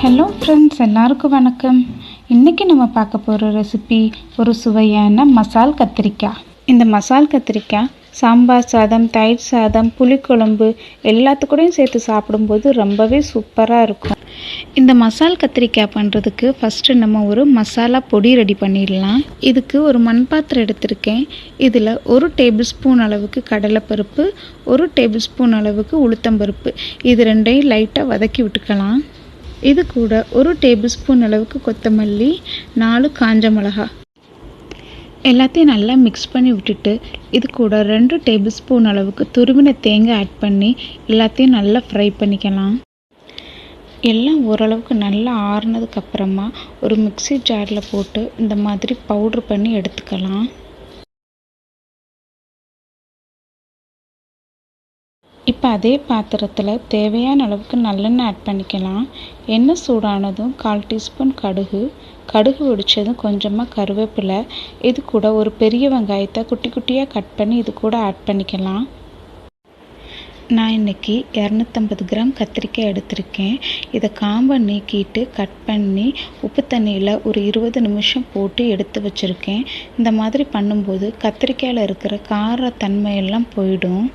Hello friends, எல்லாருக்கும் வணக்கம். இன்றைக்கி நம்ம பார்க்க போகிற ரெசிபி ஒரு சுவையான மசால் கத்திரிக்காய். இந்த மசால் கத்திரிக்காய் சாம்பார் சாதம், தயிர் சாதம், புளிக்குழம்பு எல்லாத்துக்கூடையும் சேர்த்து சாப்பிடும்போது ரொம்பவே சூப்பராக இருக்கும். இந்த மசால் கத்திரிக்காய் பண்ணுறதுக்கு ஃபஸ்ட்டு நம்ம ஒரு மசாலா பொடி ரெடி பண்ணிடலாம். இதுக்கு ஒரு மண்பாத்திரம் எடுத்திருக்கேன். இதில் 1 டேபிள் ஸ்பூன் அளவுக்கு கடலைப்பருப்பு, 1 டேபிள் ஸ்பூன் அளவுக்கு உளுத்தம்பருப்பு, இது ரெண்டையும் லைட்டாக வதக்கி விட்டுக்கலாம். இது கூட 1 டேபிள் ஸ்பூன் அளவுக்கு கொத்தமல்லி, 4 காஞ்ச மிளகாய் எல்லாத்தையும் நல்லா மிக்ஸ் பண்ணி விட்டுட்டு, இது கூட 2 டேபிள் ஸ்பூன் அளவுக்கு துருவின தேங்காய் ஆட் பண்ணி எல்லாத்தையும் நல்லா ஃப்ரை பண்ணிக்கலாம். எல்லாம் ஓரளவுக்கு நல்லா ஆறுனதுக்கப்புறமா ஒரு மிக்ஸி ஜாரில் போட்டு இந்த மாதிரி பவுட்ரு பண்ணி எடுத்துக்கலாம். இப்போ அதே பாத்திரத்தில் தேவையான அளவுக்கு நல்லெண்ணெய் ஆட் பண்ணிக்கலாம். எண்ணெய் சூடானதும் 1/4 டீஸ்பூன் கடுகு வெடித்ததும் கொஞ்சமாக கருவேப்பிலை, இது கூட ஒரு பெரிய வெங்காயத்தை குட்டி குட்டியாக கட் பண்ணி இது கூட ஆட் பண்ணிக்கலாம். நான் இன்றைக்கி 250 கிராம் கத்திரிக்காய் எடுத்திருக்கேன். இதை காம்பை நீக்கிட்டு கட் பண்ணி உப்பு தண்ணியில் ஒரு 20 நிமிஷம் போட்டு எடுத்து வச்சுருக்கேன். இந்த மாதிரி பண்ணும்போது கத்திரிக்காயில் இருக்கிற காரத்தன்மையெல்லாம் போயிடும்.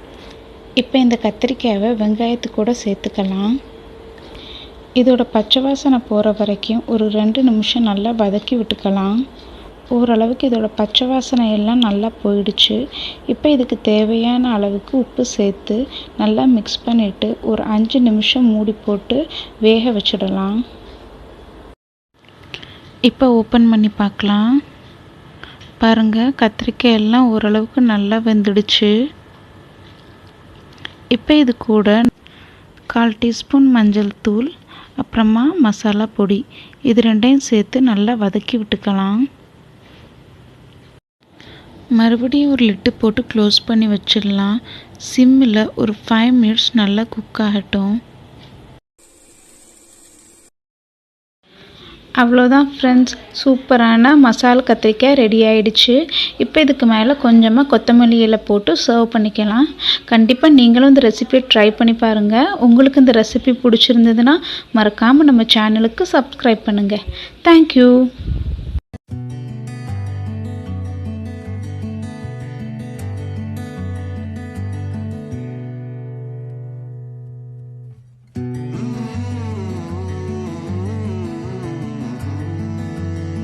இப்போ இந்த கத்திரிக்காயை வெங்காயத்து கூட சேர்த்துக்கலாம். இதோட பச்சை வாசனை போகிற வரைக்கும் ஒரு 2 நிமிஷம் நல்லா வதக்கி விட்டுக்கலாம். ஓரளவுக்கு இதோட பச்சை வாசனை எல்லாம் நல்லா போயிடுச்சு. இப்போ இதுக்கு தேவையான அளவுக்கு உப்பு சேர்த்து நல்லா மிக்ஸ் பண்ணிவிட்டு ஒரு 5 நிமிஷம் மூடி போட்டு வேக வச்சிடலாம். இப்போ ஓப்பன் பண்ணி பார்க்கலாம். பாருங்கள், கத்திரிக்காய் எல்லாம் ஓரளவுக்கு நல்லா வெந்துடுச்சு. இப்போ இது கூட 1/4 டீஸ்பூன் மஞ்சள் தூள், அப்புறமா மசாலா பொடி, இது ரெண்டையும் சேர்த்து நல்லா வதக்கி விட்டுக்கலாம். மறுபடியும் ஒரு லிட்டு போட்டு க்ளோஸ் பண்ணி வச்சிடலாம். சிம்மில் ஒரு 5 மினிட்ஸ் நல்லா குக் ஆகட்டும். அவ்வளோதான் ஃப்ரெண்ட்ஸ், சூப்பரான மசால் கத்திரிக்காய் ரெடி ஆகிடுச்சு. இப்போ இதுக்கு மேலே கொஞ்சமாக கொத்தமல்லி இலை போட்டு சர்வ் பண்ணிக்கலாம். கண்டிப்பாக நீங்களும் இந்த ரெசிபியை ட்ரை பண்ணி பாருங்கள். உங்களுக்கு இந்த ரெசிபி பிடிச்சிருந்ததுன்னா மறக்காமல் நம்ம சேனலுக்கு சப்ஸ்கிரைப் பண்ணுங்கள். தேங்க்யூ.